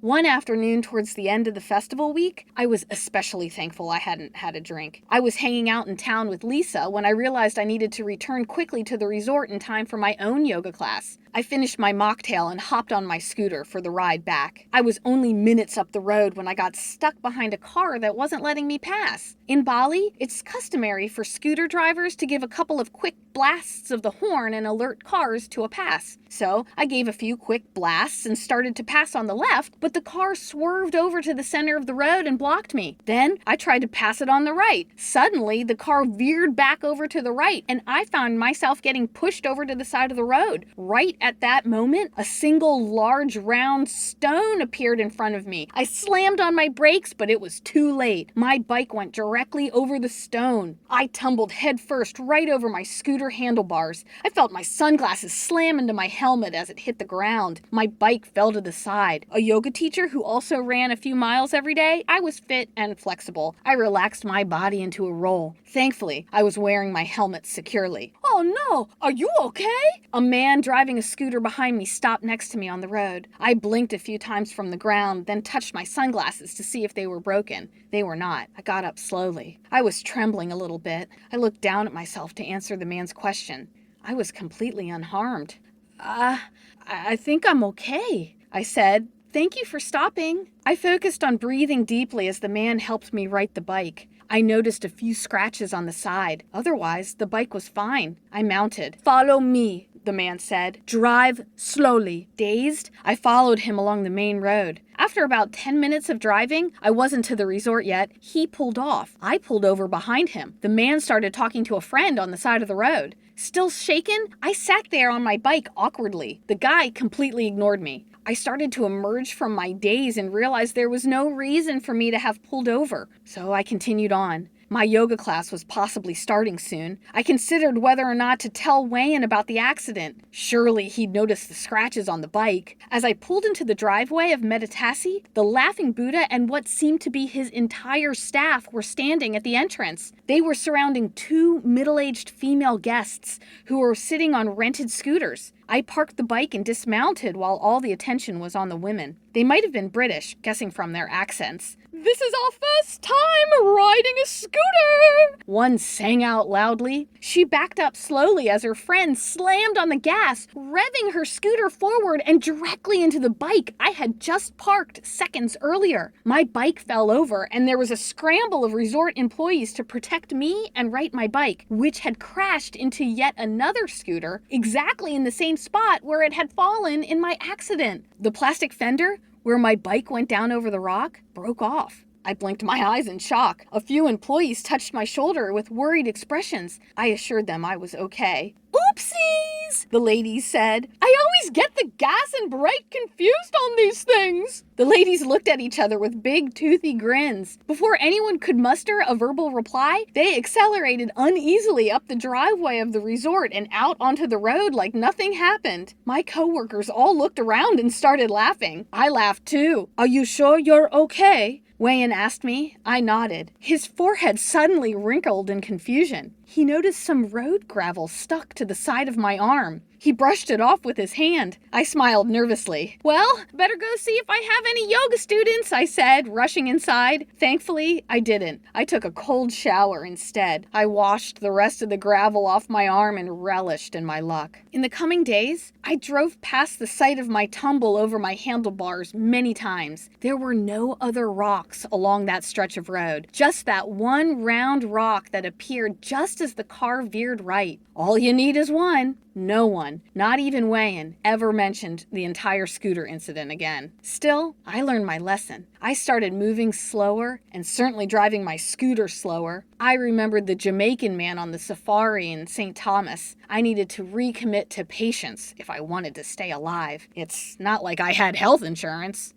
One afternoon towards the end of the festival week, I was especially thankful I hadn't had a drink. I was hanging out in town with Lisa when I realized I needed to return quickly to the resort in time for my own yoga class. I finished my mocktail and hopped on my scooter for the ride back. I was only minutes up the road when I got stuck behind a car that wasn't letting me pass. In Bali, it's customary for scooter drivers to give a couple of quick blasts of the horn and alert cars to a pass. So I gave a few quick blasts and started to pass on the left, but the car swerved over to the center of the road and blocked me. Then I tried to pass it on the right. Suddenly, the car veered back over to the right, and I found myself getting pushed over to the side of the road. Right at that moment, a single large round stone appeared in front of me. I slammed on my brakes, but it was too late. My bike went directly over the stone. I tumbled headfirst right over my scooter handlebars. I felt my sunglasses slam into my helmet as it hit the ground. My bike fell to the side. A yoga teacher who also ran a few miles every day, I was fit and flexible. I relaxed my body into a roll. Thankfully, I was wearing my helmet securely. "Oh no, are you okay?" A man driving a scooter behind me stopped next to me on the road. I blinked a few times from the ground, then touched my sunglasses to see if they were broken. They were not. I got up slowly. I was trembling a little bit. I looked down at myself to answer the man's question. I was completely unharmed. I think I'm okay," I said. "Thank you for stopping." I focused on breathing deeply as the man helped me right the bike. I noticed a few scratches on the side. Otherwise, the bike was fine. I mounted. "Follow me," the man said. "Drive slowly." Dazed, I followed him along the main road. After about 10 minutes of driving, I wasn't to the resort yet, he pulled off. I pulled over behind him. The man started talking to a friend on the side of the road. Still shaken, I sat there on my bike awkwardly. The guy completely ignored me. I started to emerge from my daze and realized there was no reason for me to have pulled over. So I continued on. My yoga class was possibly starting soon. I considered whether or not to tell Wayne about the accident. Surely he'd noticed the scratches on the bike. As I pulled into the driveway of Meditassi, the Laughing Buddha and what seemed to be his entire staff were standing at the entrance. They were surrounding two middle-aged female guests who were sitting on rented scooters. I parked the bike and dismounted while all the attention was on the women. They might have been British, guessing from their accents. "This is our first time riding a scooter!" one sang out loudly. She backed up slowly as her friend slammed on the gas, revving her scooter forward and directly into the bike I had just parked seconds earlier. My bike fell over, and there was a scramble of resort employees to protect me and right my bike, which had crashed into yet another scooter exactly in the same spot where it had fallen in my accident. The plastic fender, where my bike went down over the rock, broke off. I blinked my eyes in shock. A few employees touched my shoulder with worried expressions. I assured them I was okay. "Oopsies," the ladies said. "I always get the gas and brake confused on these things." The ladies looked at each other with big, toothy grins. Before anyone could muster a verbal reply, they accelerated uneasily up the driveway of the resort and out onto the road like nothing happened. My coworkers all looked around and started laughing. I laughed too. "Are you sure you're okay?" Wayne asked me. I nodded. His forehead suddenly wrinkled in confusion. He noticed some road gravel stuck to the side of my arm. He brushed it off with his hand. I smiled nervously. "Well, better go see if I have any yoga students," I said, rushing inside. Thankfully, I didn't. I took a cold shower instead. I washed the rest of the gravel off my arm and relished in my luck. In the coming days, I drove past the site of my tumble over my handlebars many times. There were no other rocks along that stretch of road, just that one round rock that appeared just as the car veered right. All you need is one. No one, not even Wayne, ever mentioned the entire scooter incident again. Still, I learned my lesson. I started moving slower and certainly driving my scooter slower. I remembered the Jamaican man on the safari in St. Thomas. I needed to recommit to patience if I wanted to stay alive. It's not like I had health insurance.